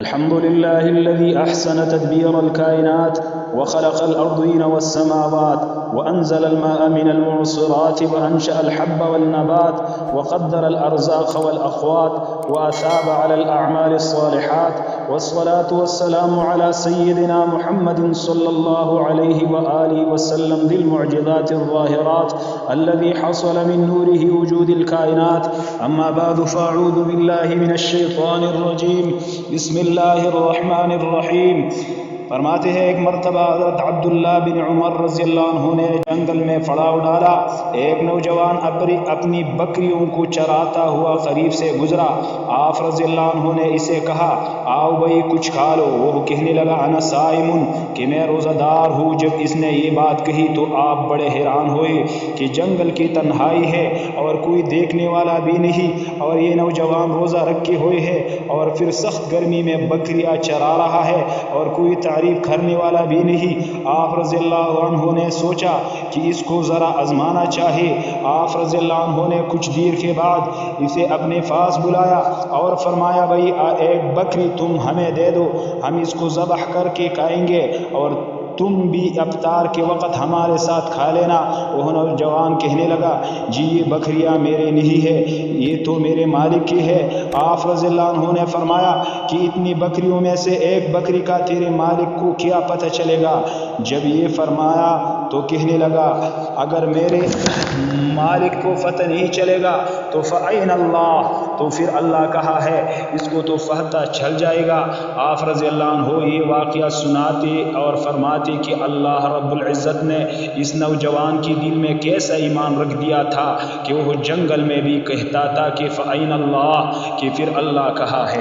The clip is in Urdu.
الحمد لله الذي أحسن تدبير الكائنات وخلق الأرضين والسماوات وأنزل الماء من المعصرات وأنشأ الحب والنبات وقدر الأرزاق والأقوات وأثاب على الأعمال الصالحات، والصلاة والسلام على سيدنا محمد صلى الله عليه وآله وسلم ذي المعجزات الظاهرات الذي حصل من نوره وجود الكائنات. أما بعد، فأعوذ بالله من الشيطان الرجيم. بسم اللہ الرحمن الرحیم۔ فرماتے ہیں ایک مرتبہ حضرت عبداللہ بن عمر رضی اللہ عنہ نے جنگل میں پڑاؤ ڈالا۔ ایک نوجوان اپنی بکریوں کو چراتا ہوا قریب سے گزرا۔ آپ رضی اللہ عنہ نے اسے کہا، آؤ بھائی کچھ کھا لو۔ وہ کہنے لگا، انا صائم، کہ میں روزہ دار ہوں۔ جب اس نے یہ بات کہی تو آپ بڑے حیران ہوئے کہ جنگل کی تنہائی ہے اور کوئی دیکھنے والا بھی نہیں، اور یہ نوجوان روزہ رکھے ہوئے ہے اور پھر سخت گرمی میں بکریاں چرا رہا ہے اور کوئی تعریف کرنے والا بھی نہیں۔ آپ رضی اللہ عنہ نے سوچا کہ اس کو ذرا آزمانا چاہیے۔ آپ رضی اللہ عنہ نے کچھ دیر کے بعد اسے اپنے پاس بلایا اور فرمایا، بھائی ایک بکری تم ہمیں دے دو، ہم اس کو ذبح کر کے کھائیں گے اور تم بھی افطار کے وقت ہمارے ساتھ کھا لینا۔ وہ نوجوان کہنے لگا، جی یہ بکریاں میرے نہیں ہے، یہ تو میرے مالک کی ہے۔ آپ رضی اللہ عنہ نے فرمایا کہ اتنی بکریوں میں سے ایک بکری کا تیرے مالک کو کیا پتہ چلے گا؟ جب یہ فرمایا تو کہنے لگا، اگر میرے مالک کو پتہ نہیں چلے گا تو فَأَيْنَ اللَّهُ، تو پھر اللہ کہاں ہے؟ اس کو تو پتہ چل جائے گا۔ آپ رضی اللہ عنہ یہ واقعہ سناتے اور فرماتے کہ اللہ رب العزت نے اس نوجوان کی دل میں کیسا ایمان رکھ دیا تھا کہ وہ جنگل میں بھی کہتا تھا کہ فَأَيْنَ اللَّهُ، کہ پھر اللہ کہاں ہے۔